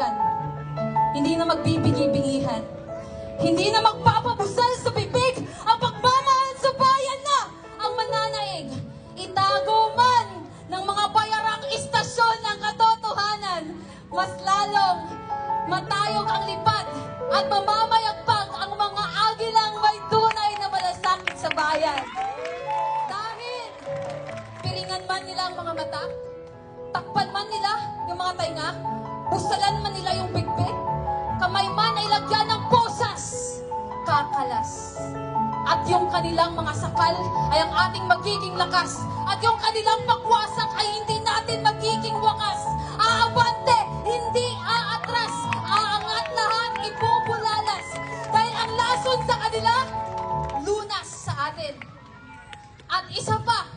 panawagan. Hindi na magbibigi-bingihan. Hindi na magpapabusal sa bibig ang pagmamahal sa bayan na ang mananaig. Itago man ng mga bayarang istasyon ng katotohanan, mas lalong matayog ang lipat at mamamayagpag ang mga agilang may tunay na malasakit sa bayan. Dahil piringan man nila ang mga mata, takpan man nila yung mga tainga, busalan man nila yung bigbig, kamay man ay lagyan ng posas, kakalas. At yung kanilang mga sakal ay ang ating magiging lakas. At yung kanilang pagwasak ay hindi natin magiging wakas. Aabante, hindi aatras. Aangat lahat, ibubulalas. Dahil ang lason sa kanila, lunas sa atin. At isa pa,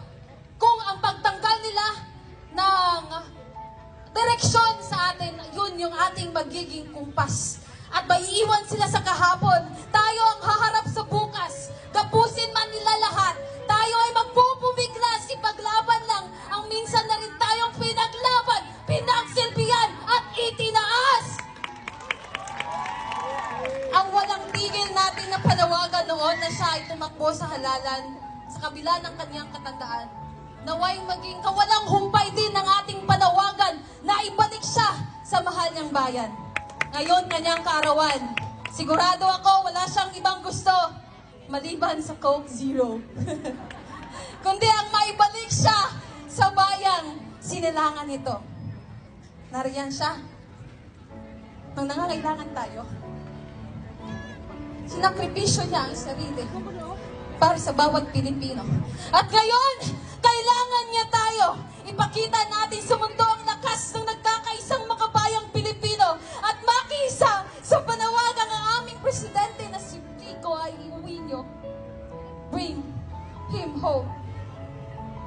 kung ang pagtanggal nila ng direksyon sa atin, yun yung ating magiging kumpas. At maiiwan sila sa kahapon. Tayo ang haharap sa bukas. Tapusin man nila lahat. Tayo ay magpupumiglas. Ipaglaban lang ang minsan na rin tayong pinaglaban, pinagsilbihan at itinaas. Ang walang tigil natin na panawagan noon na siya ay tumakbo sa halalan sa kabila ng kanyang katandaan. Naway maging kawalang humpay din ng ating panawagan na ibalik siya sa mahal niyang bayan. Ngayon, kanyang kaarawan. Sigurado ako, wala siyang ibang gusto maliban sa Coke Zero. Kundi ang maibalik siya sa bayang sinilangan nito. Nariyan siya. Nang nangangailangan tayo, sinakripisyo niya ang sarili para sa bawat Pilipino. At ngayon, kailangan niya tayo. Ipakita natin sa mundo ang lakas ng nagkakaisang makabayang Pilipino at makisa sa panawagan ng aming presidente na si Kiko ay iuwi niyo. Bring him home.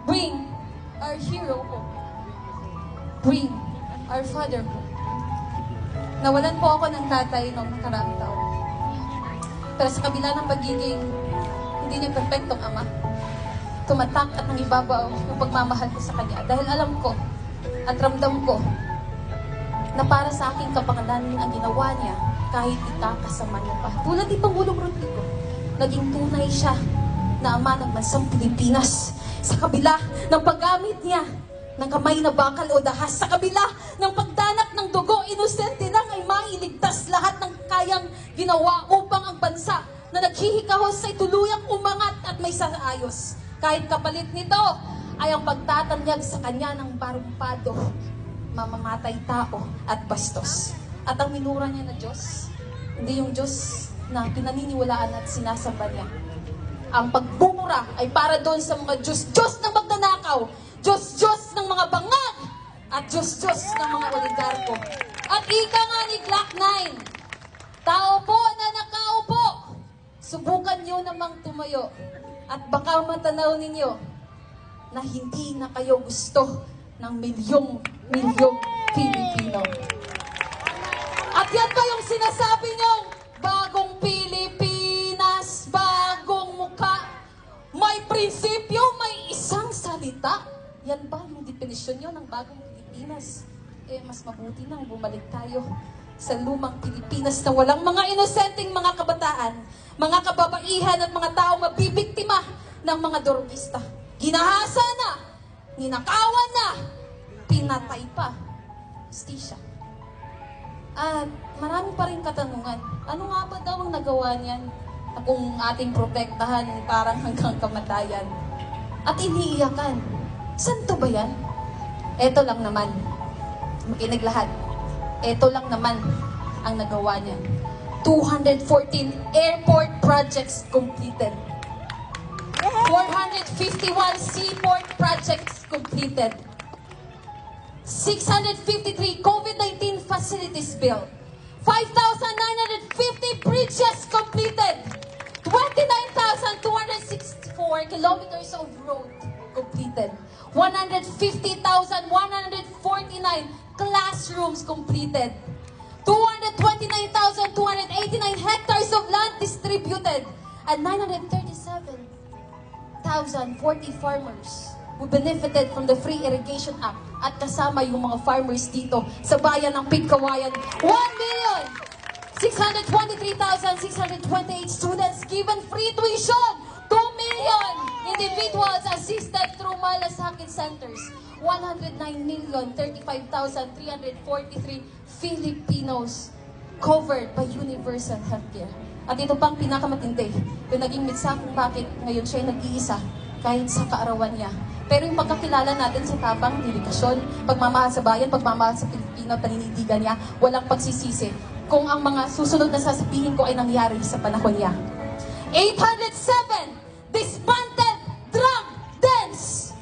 Bring our hero home. Bring our father home. Nawalan po ako ng tatay noong nakaraang taon. Pero sa kabila ng pagiging hindi niya perfectong ama, tumatak at nangibabaw yung pagmamahal ko sa kanya. Dahil alam ko at ramdam ko na para sa aking kapangananin ang ginawa niya kahit ikakasama niya pa. Tulad ni Pangulong Rodrigo, naging tunay siya na ama ng bansang Pilipinas. Sa kabila ng paggamit niya ng kamay na bakal o dahas, sa kabila ng pagdanak ng dugo, inosente lang ay mailigtas lahat ng kayang ginawa upang ang bansa na naghihikahos ay tuluyang umangat at may saayos. Kahit kapalit nito ay ang pagtatanyag sa kanya ng barumpado, mamamatay tao at bastos. At ang minura niya na Diyos, hindi yung Diyos na pinaniniwalaan at sinasamba niya. Ang pagbumura ay para doon sa mga Diyos ng magnanakaw, Diyos ng mga bangag, at Diyos ng mga oligarko. At ika nga ni Glock 9, tao po na nakaupo, subukan niyo namang tumayo. At baka matanaw ninyo na hindi na kayo gusto ng milyong Pilipino. At yan ba yung sinasabi nyong bagong Pilipinas, bagong mukha, may prinsipyo, may isang salita? Yan ba yung definisyon nyo ng bagong Pilipinas? Mas mabuti nang bumalik tayo sa lumang Pilipinas na walang mga inosenteng mga kabataan, mga kababaihan at mga tao mabibiktima ng mga dormista. Ginahasa na, ninakawan na, pinatay pa. Justisya. At marami pa rin katanungan. Ano nga ba daw ang nagawa niyan? Kung ating protektahan parang hanggang kamatayan. At iniiyakan. Saan to ba yan? Eto lang naman. Makinig lahat. Eto lang naman ang nagawa niya. 214 airport projects completed. 451 seaport projects completed. 653 COVID-19 facilities built. 5,950 bridges completed. 29,264 kilometers of road completed. 150,149 classrooms completed. 229,289 hectares of land distributed. And 937,040 farmers who benefited from the Free Irrigation Act at kasama yung mga farmers dito sa bayan ng Pigkawayan. 1,623,628 students given free tuition. 2 million individuals assisted through malasakit centers. 109,035,343 Filipinos covered by universal healthcare. At ito pang pinakamatindi, yung naging mitsa kung bakit ngayon siya nag-iisa kahit sa kaarawan niya. Pero yung pagkakilala natin sa tapang, dedikasyon, pagmamahal sa bayan, pagmamahal sa Pilipino, paninindigan niya, walang pagsisisi kung ang mga susunod na sasabihin ko ay nangyari sa panahon niya. 807 disbanded drug dens.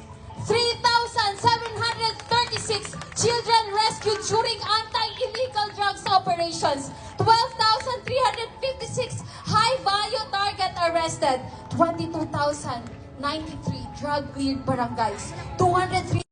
3,736 children rescued during anti-illegal drugs operations. 12,356 high-value target arrested. 22,093 drug-cleared barangays. 203